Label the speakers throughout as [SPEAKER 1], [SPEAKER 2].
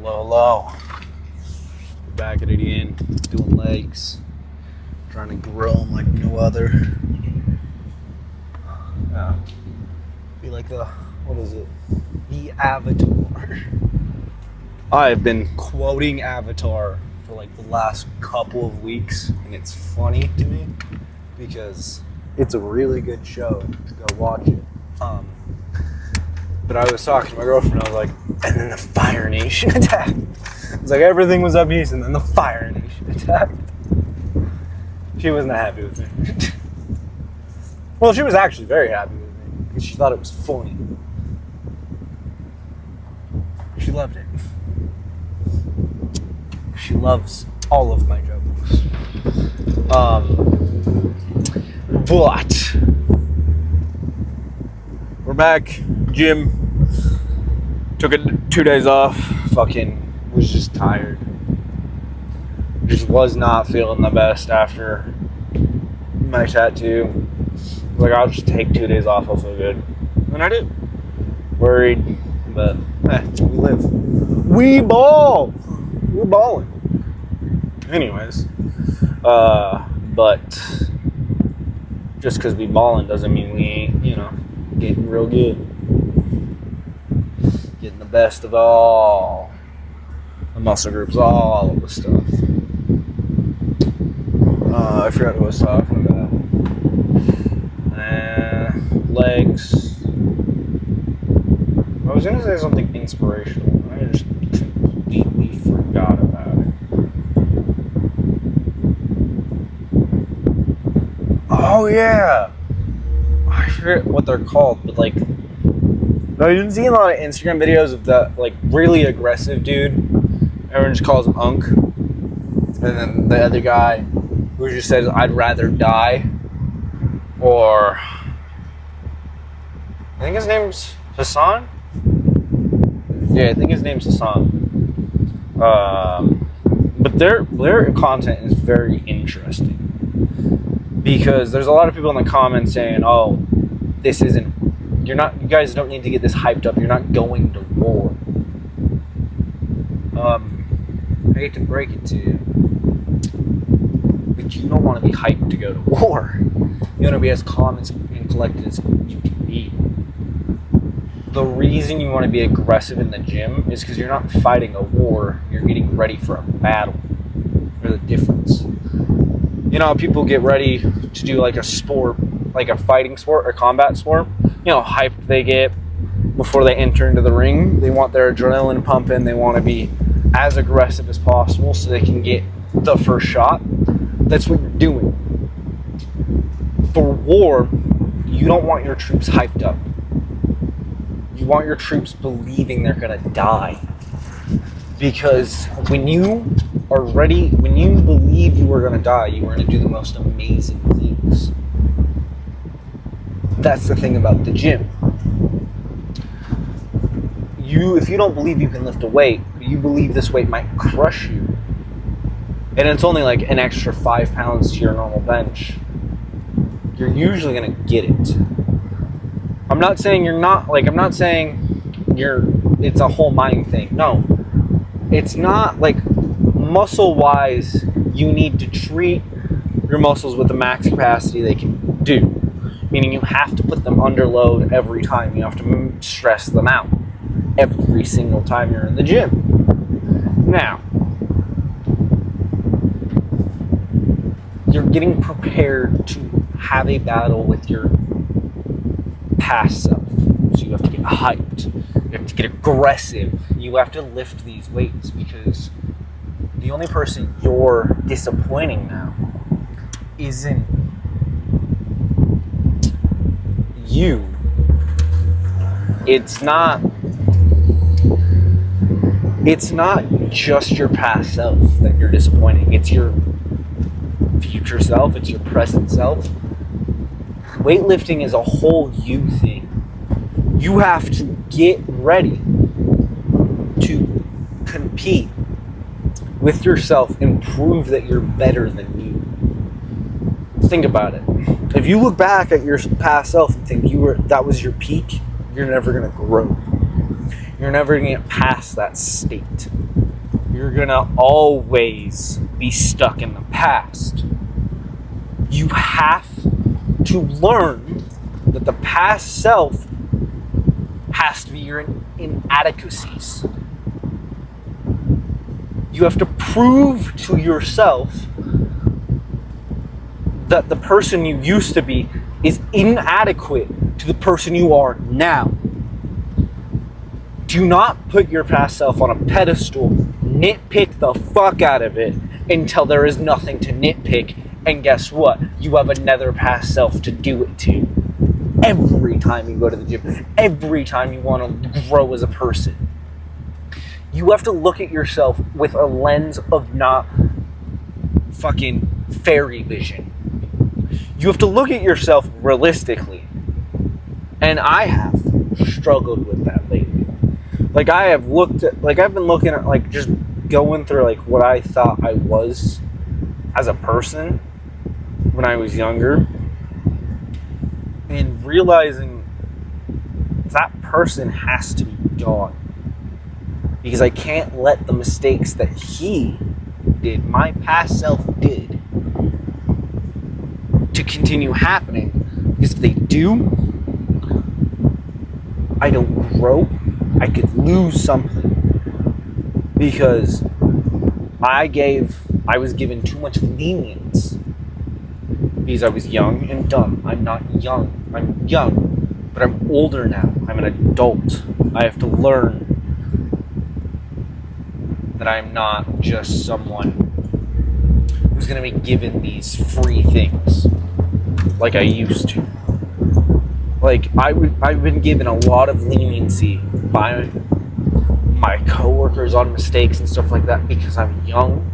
[SPEAKER 1] Hello. We're back at it again, doing legs, trying to grow them like no other. Be like the Avatar. I've been quoting Avatar for like the last couple of weeks, and it's funny to me because it's a really good show. Go watch it. But I was talking to my girlfriend, I was like, and then the Fire Nation attacked. It's like everything was up east, and then the Fire Nation attacked. She wasn't happy with me. Well, she was actually very happy with me, because she thought it was funny. She loved it. She loves all of my jokes. But we're back. Gym. Took 2 days off. Fucking was just tired. Just was not feeling the best after my tattoo. Like, I'll just take 2 days off, I'll feel good. And I do. Worried, but we live. We ball! We're balling. Anyways. But just because we balling doesn't mean we ain't, getting real good. Getting the best of all the muscle groups, all of the stuff. I forgot what I was talking about. Legs. I was going to say something inspirational. I just completely forgot about it. Oh, yeah. I forget what they're called, but like, I've been seeing a lot of Instagram videos of that like really aggressive dude. Everyone just calls him Unk. And then the other guy who just says, I'd rather die. Or I think his name's Hassan. Yeah, I think his name's Hassan. But their content is very interesting. Because there's a lot of people in the comments saying, oh, you guys don't need to get this hyped up. You're not going to war. I hate to break it to you, but you don't want to be hyped to go to war. You want to be as calm and collected as you can be. The reason you want to be aggressive in the gym is because you're not fighting a war. You're getting ready for a battle. There's a difference. People get ready to do like a sport, like a fighting sport or combat sport. Hyped they get before they enter into the ring. They want their adrenaline pumping. They want to be as aggressive as possible so they can get the first shot. That's what you're doing. For war, you don't want your troops hyped up. You want your troops believing they're going to die. Because when you believe you are going to die, you are going to do the most amazing things. That's the thing about the gym. If you don't believe you can lift a weight, you believe this weight might crush you, and it's only like an extra 5 pounds to your normal bench, you're usually going to get it. I'm not saying it's a whole mind thing. No. It's not like muscle-wise, you need to treat your muscles with the max capacity they can do. Meaning you have to put them under load every time. You have to stress them out every single time you're in the gym. Now, you're getting prepared to have a battle with your past self. So you have to get hyped. You have to get aggressive. You have to lift these weights because the only person you're disappointing now isn't you. It's not just your past self that you're disappointing. It's your future self. It's your present self. Weightlifting is a whole you thing. You have to get ready to compete with yourself and prove that you're better than you. Think about it. If you look back at your past self and think that was your peak, you're never going to grow. You're never going to get past that state. You're gonna always be stuck in the past. You have to learn that the past self has to be your inadequacies. You have to prove to yourself that the person you used to be is inadequate to the person you are now. Do not put your past self on a pedestal. Nitpick the fuck out of it until there is nothing to nitpick. And guess what? You have another past self to do it to. Every time you go to the gym, every time you want to grow as a person, you have to look at yourself with a lens of not fucking fairy vision. You have to look at yourself realistically. And I have struggled with that lately. Like I've been looking at like just going through like what I thought I was as a person when I was younger, and realizing that person has to be gone. Because I can't let the mistakes that he did, my past self did, to continue happening. Because if they do, I don't grow. I could lose something. Because I was given too much lenience. Because I was young and dumb. I'm not young. I'm young, but I'm older now. I'm an adult. I have to learn that I'm not just someone who's going to be given these free things like I used to. Like, I've been given a lot of leniency by my coworkers on mistakes and stuff like that because I'm young.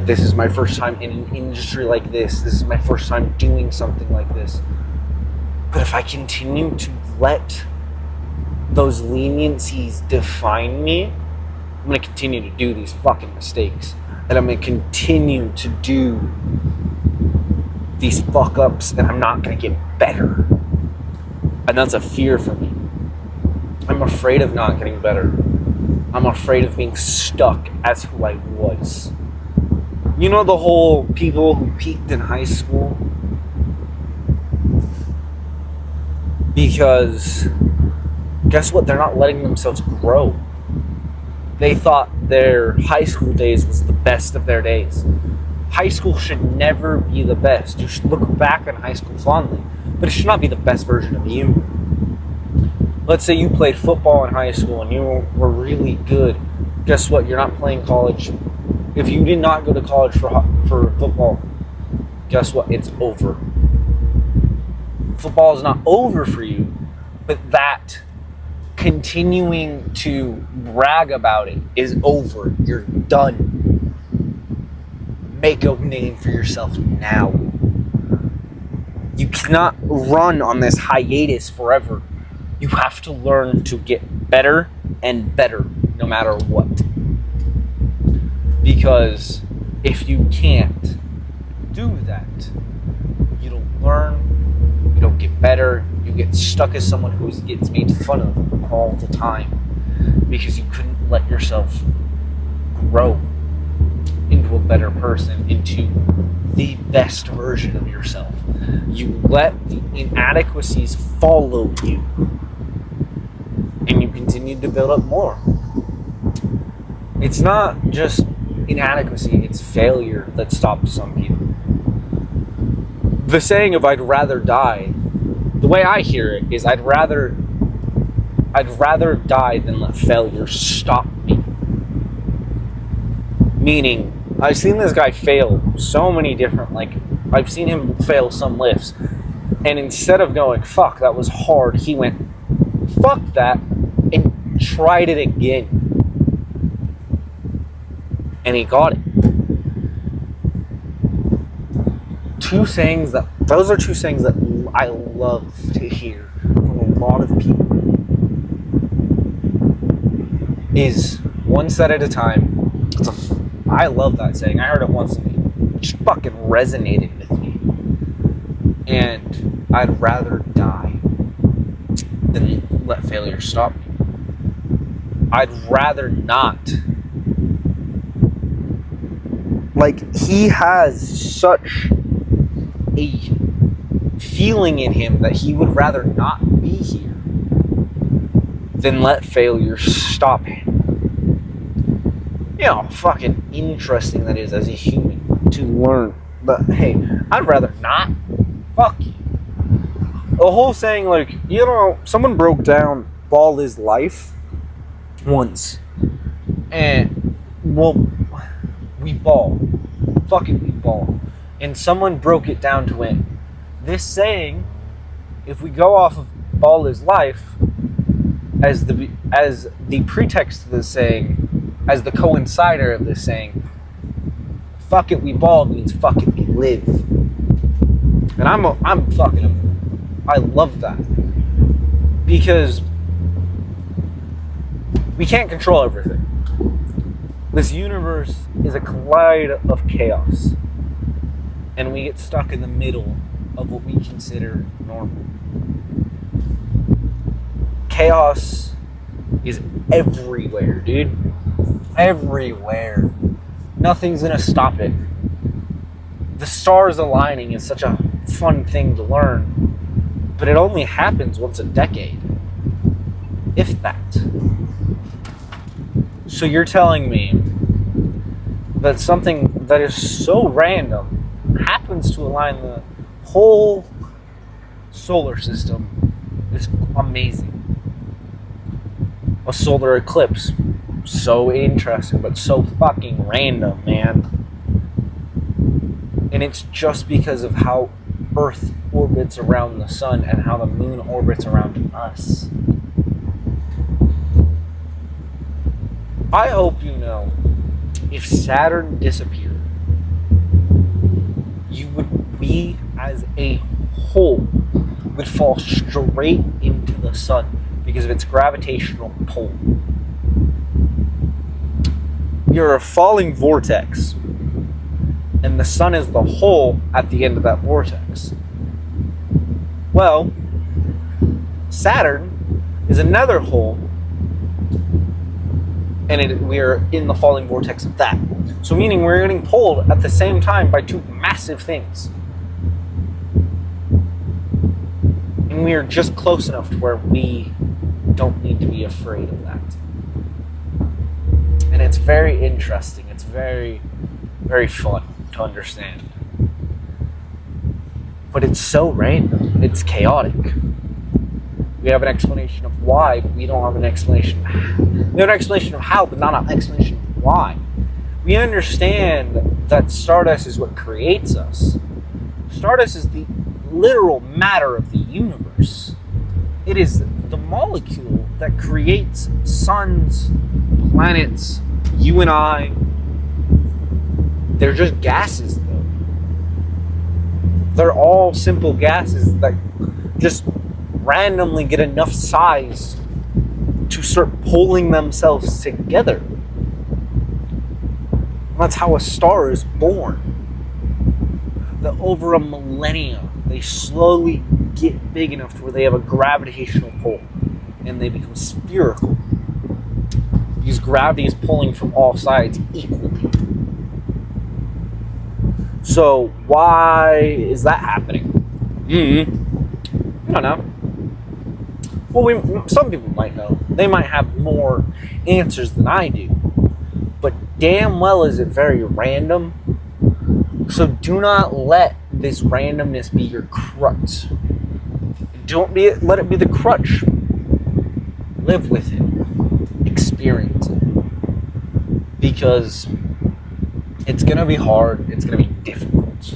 [SPEAKER 1] This is my first time in an industry like this. This is my first time doing something like this. But if I continue to let those leniencies define me, I'm going to continue to do these fucking mistakes. And I'm going to continue to do these fuck ups, and I'm not going to get better. And that's a fear for me. I'm afraid of not getting better. I'm afraid of being stuck as who I was. You know the whole people who peaked in high school? Because guess what? They're not letting themselves grow. They thought their high school days was the best of their days. High school should never be the best. You should look back on high school fondly, but it should not be the best version of you. Let's say you played football in high school and you were really good. Guess what? You're not playing college. If you did not go to college for football, guess what? It's over. Football is not over for you, but that continuing to brag about it is over. You're done. Make a name for yourself now. You cannot run on this hiatus forever. You have to learn to get better and better no matter what. Because if you can't do that, you don't learn, you don't get better, you get stuck as someone who gets made fun of all the time because you couldn't let yourself grow into a better person, into the best version of yourself. You let the inadequacies follow you, and you continue to build up more. It's not just inadequacy, it's failure that stops some people. The saying of I'd rather die, the way I hear it is I'd rather die than let failure stop me. Meaning, I've seen this guy fail so many different, I've seen him fail some lifts, and instead of going, fuck, that was hard, he went, fuck that, and tried it again. And he got it. Those are two sayings that I love to hear from a lot of people. Is one step at a time. I love that saying. I heard it once and it just fucking resonated with me. And I'd rather die than let failure stop me. I'd rather not Like, he has such a feeling in him that he would rather not be here than let failure stop him. You know how fucking interesting that is as a human to learn. But hey, I'd rather not. Fuck you. The whole saying, like, you know, someone broke down Ball is Life once. And, well, we ball. Fuck it, we ball. And someone broke it down to it. This saying, if we go off of Ball is Life as the pretext of this saying, as the coincider of this saying, fuck it, we ball means fuck it, we live. And I love that. Because we can't control everything. This universe is a collide of chaos. And we get stuck in the middle of what we consider normal. Chaos is everywhere, dude. Everywhere. Nothing's gonna stop it. The stars aligning is such a fun thing to learn, but it only happens once a decade. If that. So you're telling me that something that is so random happens to align the whole solar system is amazing. A solar eclipse. So interesting, but so fucking random, man. And it's just because of how Earth orbits around the sun and how the moon orbits around us. I hope you know, if Saturn disappeared, we as a whole would fall straight into the sun because of its gravitational pull. You're a falling vortex, and the sun is the hole at the end of that vortex. Well, Saturn is another hole, and we are in the falling vortex of that. So meaning we're getting pulled at the same time by two massive things. And we are just close enough to where we don't need to be afraid of that. And it's very interesting. It's very, very fun to understand. But it's so random. It's chaotic. We have an explanation of why, but we don't have an explanation of how. We have an explanation of how, but not an explanation of why. We understand that Stardust is what creates us. Stardust is the literal matter of the universe. It is the molecule that creates suns, planets, you and I. They're just gases, though. They're all simple gases that just randomly get enough size to start pulling themselves together. And that's how a star is born. That over a millennia, they slowly get big enough to where they have a gravitational pull and they become spherical. Because gravity is pulling from all sides equally. So why is that happening? I don't know. Well, some people might know. They might have more answers than I do. But damn well is it very random. So do not let this randomness be your crutch. Let it be the crutch. Live with it. Experience it. Because it's going to be hard. It's going to be difficult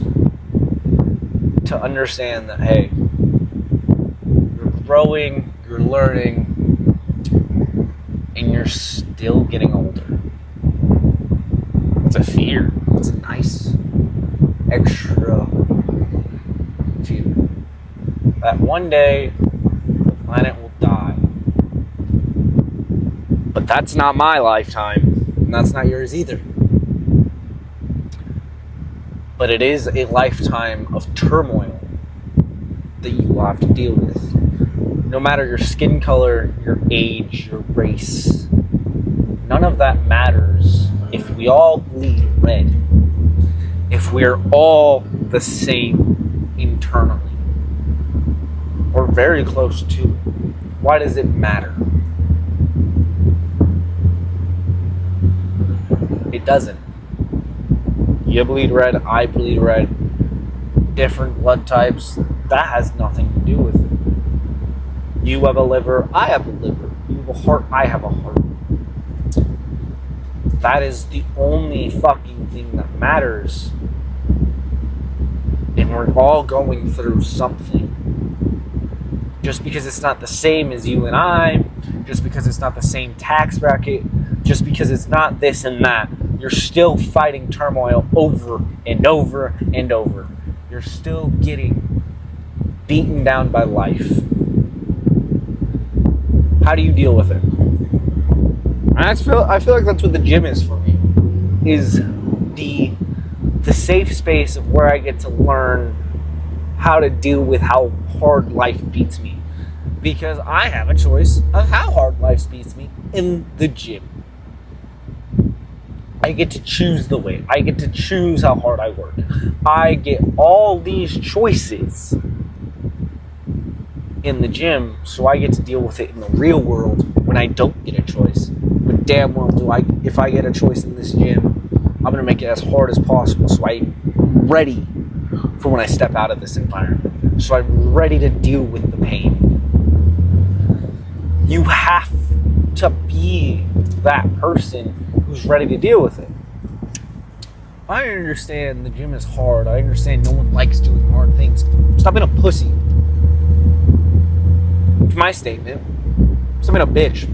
[SPEAKER 1] to understand that, hey, you're growing, you're learning, and you're still getting older. It's a fear. It's a nice extra fear. That one day, the planet will die. But that's not my lifetime, and that's not yours either. But it is a lifetime of turmoil that you will have to deal with. No matter your skin color, your age, your race, none of that matters if we all bleed red. if we're all the same internally, or very close to it? Why does it matter? It doesn't. You bleed red, I bleed red, different blood types, that has nothing to do with it. You have a liver, I have a liver. You have a heart, I have a heart. That is the only fucking thing that matters. And we're all going through something. Just because it's not the same as you and I, just because it's not the same tax bracket, just because it's not this and that, you're still fighting turmoil over and over and over. You're still getting beaten down by life. How do you deal with it? I feel like that's what the gym is for me. Is the safe space of where I get to learn how to deal with how hard life beats me. Because I have a choice of how hard life beats me in the gym. I get to choose the weight. I get to choose how hard I work. I get all these choices in the gym, so I get to deal with it in the real world when I don't get a choice. But damn well if I get a choice in this gym, I'm going to make it as hard as possible so I'm ready for when I step out of this environment. So I'm ready to deal with the pain. You have to be that person who's ready to deal with it. I understand the gym is hard. I understand no one likes doing hard things. Stop being a pussy. It's my statement. Stop being a bitch.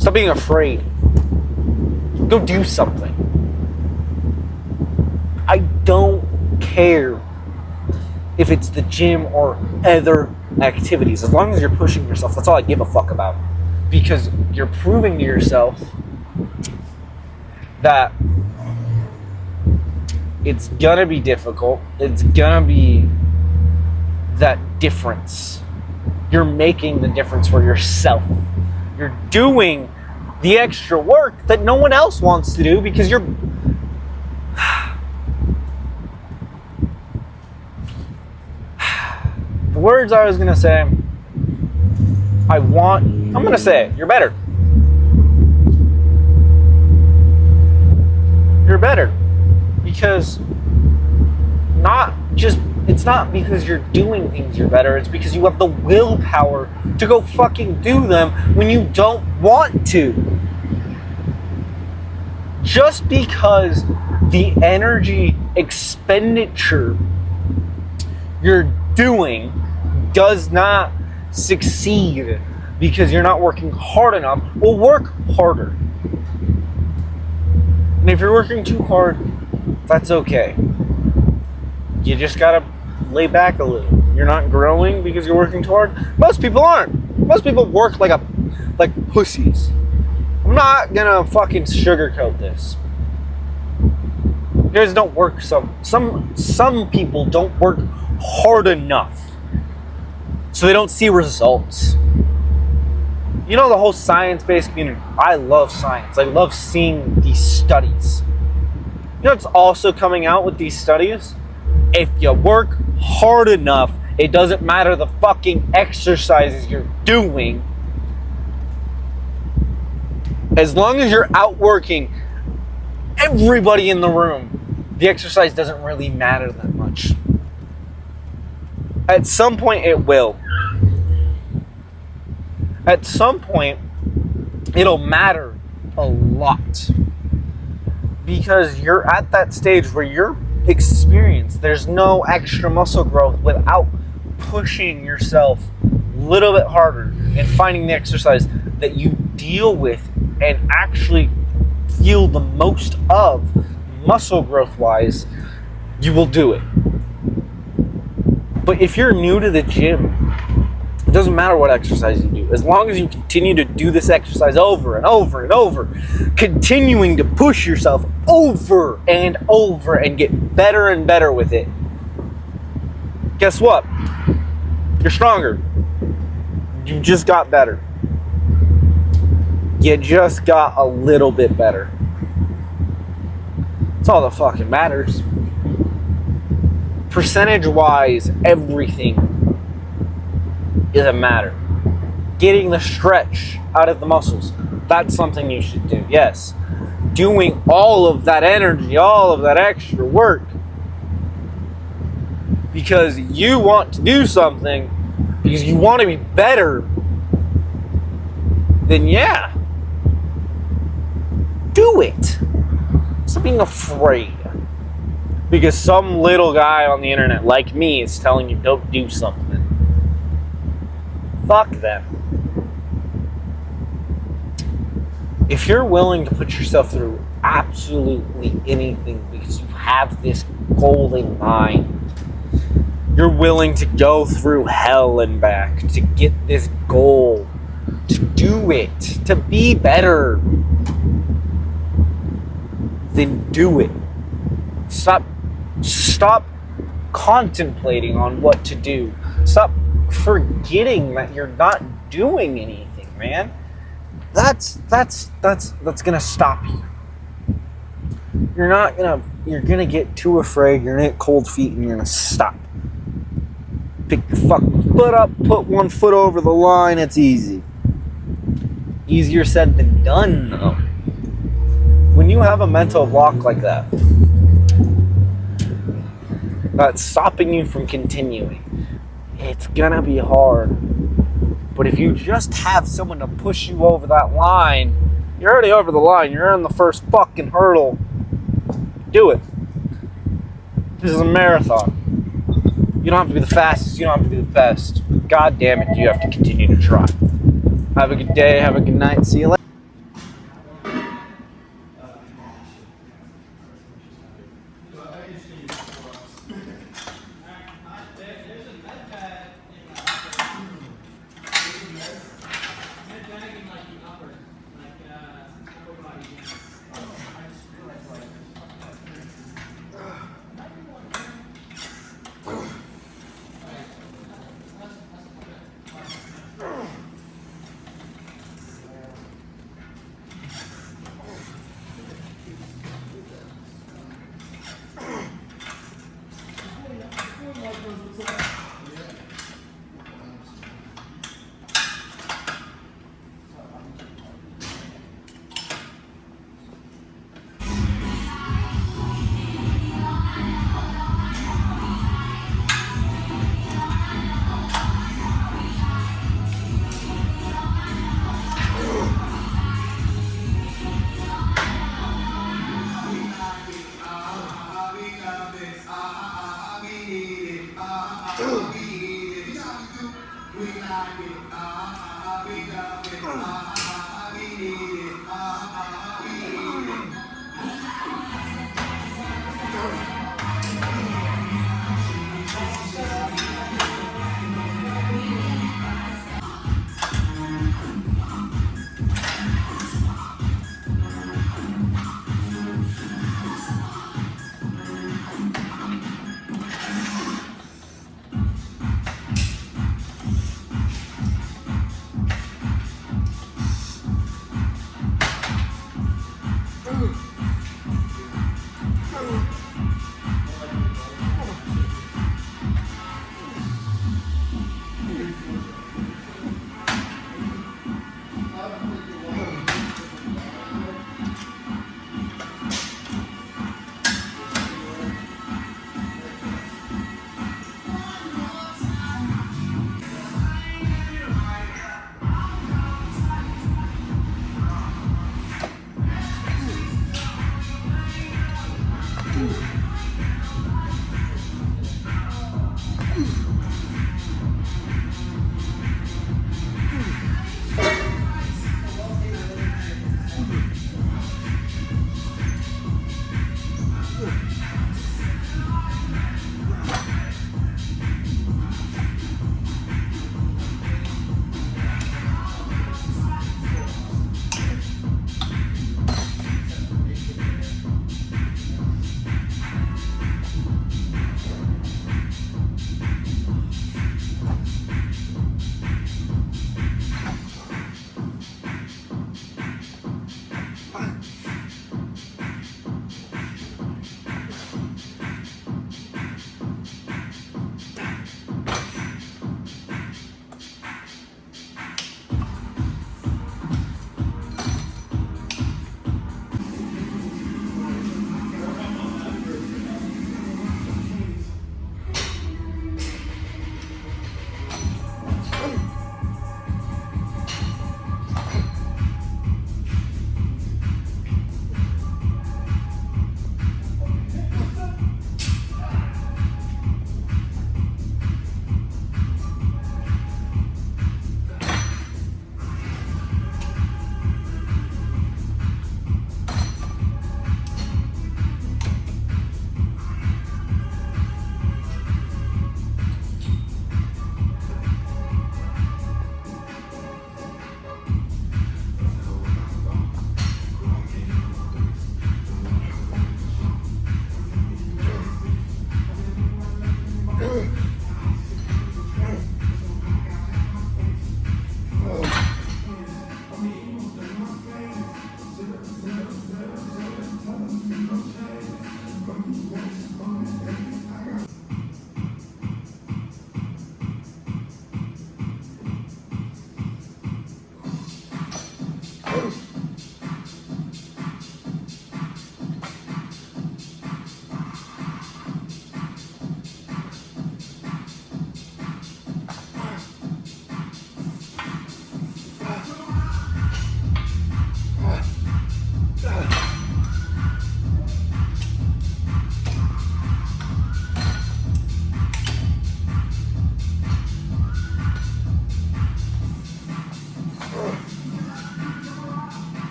[SPEAKER 1] Stop being afraid. Go do something. I don't care if it's the gym or other activities. As long as you're pushing yourself, that's all I give a fuck about. Because you're proving to yourself that it's gonna be difficult. It's gonna be that difference. You're making the difference for yourself. You're doing the extra work that no one else wants to do because you're... The words I was gonna say, I'm gonna say it, you're better. You're better. Because it's not because you're doing things you're better, it's because you have the willpower to go fucking do them when you don't want to. Just because the energy expenditure you're doing does not succeed because you're not working hard enough, well, work harder. And if you're working too hard, that's okay. You just gotta lay back a little. You're not growing because you're working too hard. Most people aren't. Most people work like pussies. I'm not gonna fucking sugarcoat this. You guys don't work some people don't work hard enough. So they don't see results. You know, the whole science-based community, I love science. I love seeing these studies. You know what's also coming out with these studies? If you work hard enough, it doesn't matter the fucking exercises you're doing. As long as you're outworking everybody in the room, the exercise doesn't really matter that much. At some point, it will. At some point, it'll matter a lot. Because you're at that stage where you're experienced. There's no extra muscle growth without pushing yourself a little bit harder and finding the exercise that you deal with and actually feel the most of muscle growth wise, you will do it. But if you're new to the gym, it doesn't matter what exercise you do. As long as you continue to do this exercise over and over and over, continuing to push yourself over and over and get better and better with it, guess what? You're stronger. You just got better. You just got a little bit better. That's all that fucking matters. Percentage-wise, everything is a matter. Getting the stretch out of the muscles, that's something you should do, yes. Doing all of that energy, all of that extra work, because you want to do something, because you want to be better, then yeah, do it. Stop being afraid because some little guy on the internet like me is telling you don't do something. Fuck them. If you're willing to put yourself through absolutely anything because you have this goal in mind, you're willing to go through hell and back to get this goal, to do it, to be better, then do it. Stop contemplating on what to do. Stop forgetting that you're not doing anything, man. That's gonna stop you. You're gonna get too afraid, you're gonna get cold feet, and you're gonna stop. Pick your fucking foot up, put one foot over the line, it's easy. Easier said than done, though. When you have a mental block like that, that's stopping you from continuing, it's gonna be hard. But if you just have someone to push you over that line, you're already over the line, you're on the first fucking hurdle. Do it. This is a marathon. You don't have to be the fastest, you don't have to be the best. But God damn it, you have to continue to try. Have a good day, have a good night, see you later.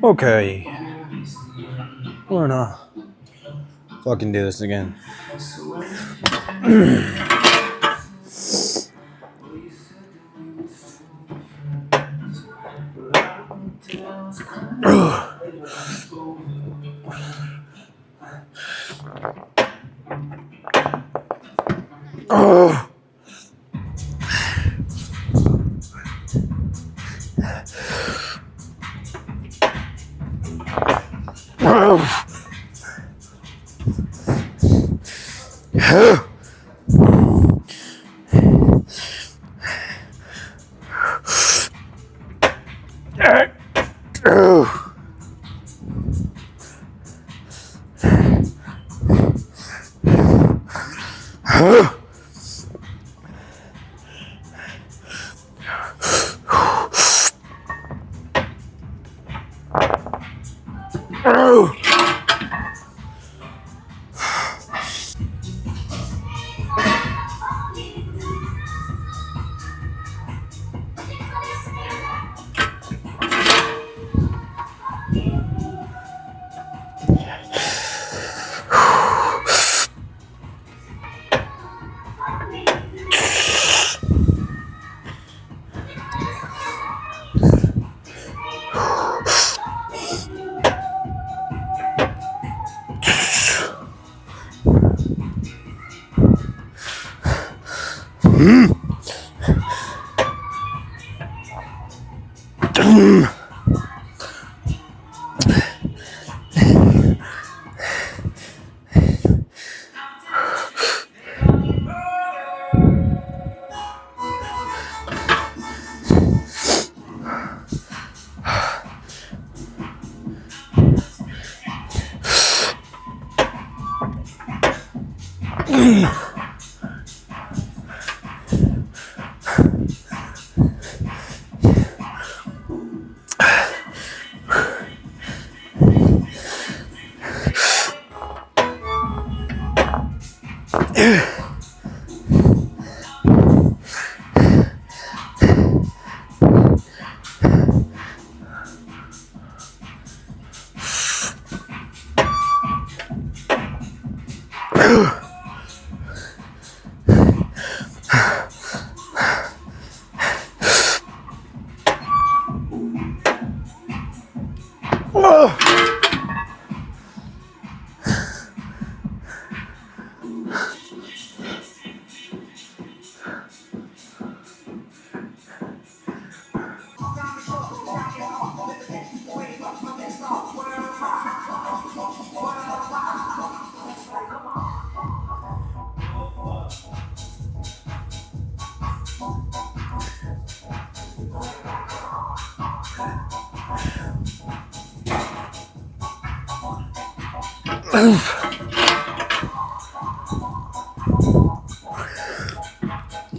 [SPEAKER 1] Okay. We're gonna fucking do this again.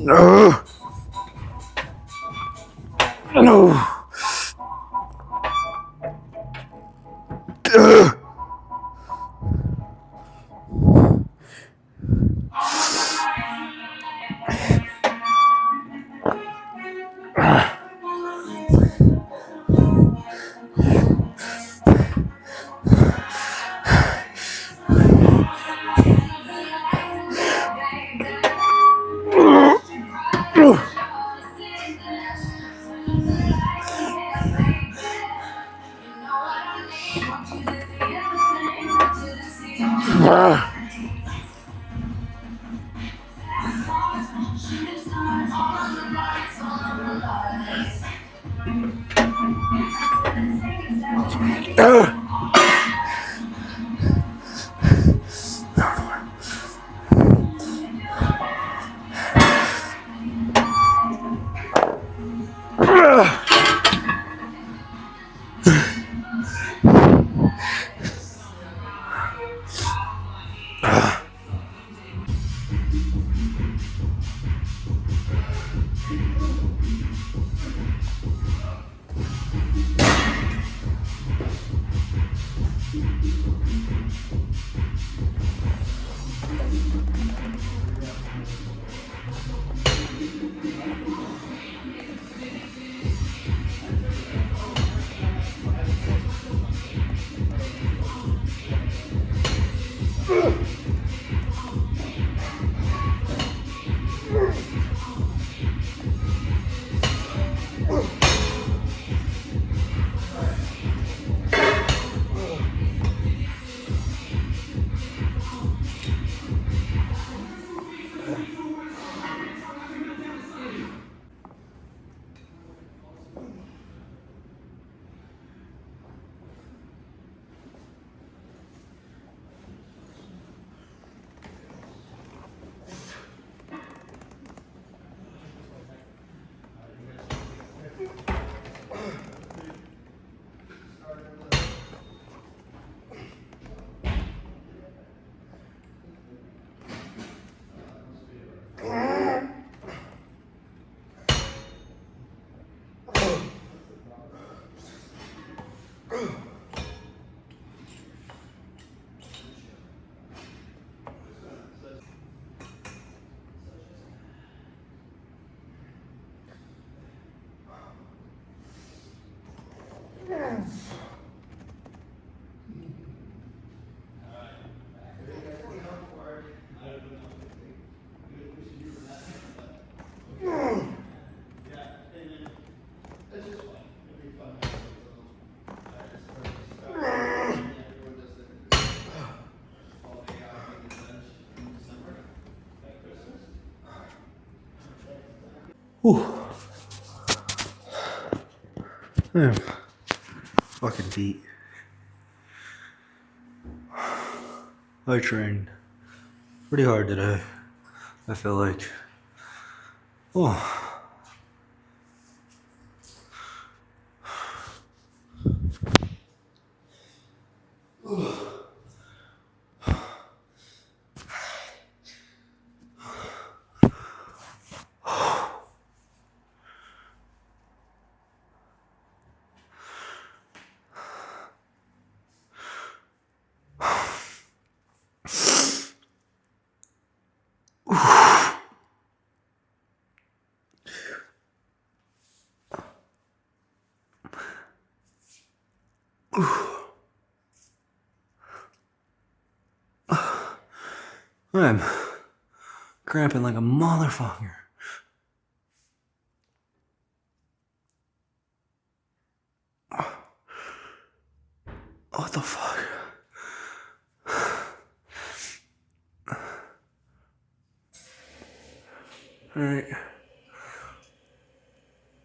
[SPEAKER 1] No. No.
[SPEAKER 2] Whew. I'm fucking beat. I trained pretty hard today. I feel like. Oh. I'm cramping like a motherfucker. What the fuck? Alright.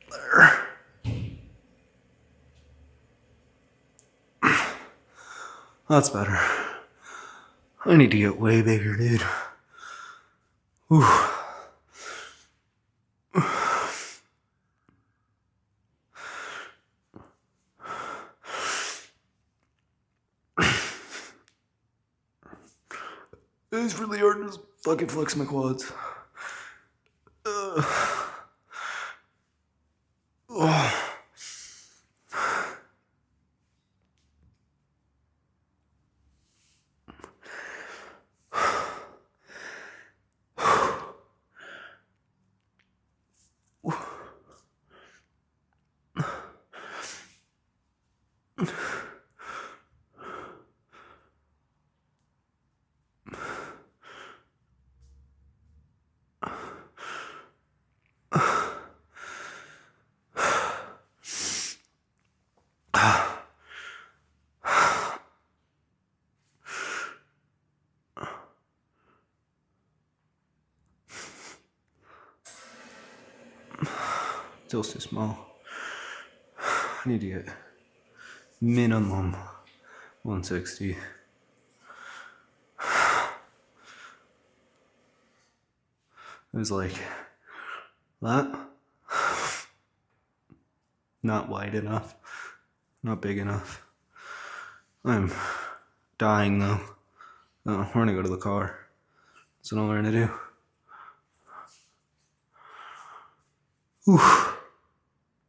[SPEAKER 2] There. That's better. I need to get way bigger, dude. Whew. It's really hard to just fucking flex my quads. Oh. Still too small. I need to get minimum 160. It was like that. Not wide enough. Not big enough. I'm dying though. Oh, we're gonna go to the car. That's what I'm gonna do. Oof.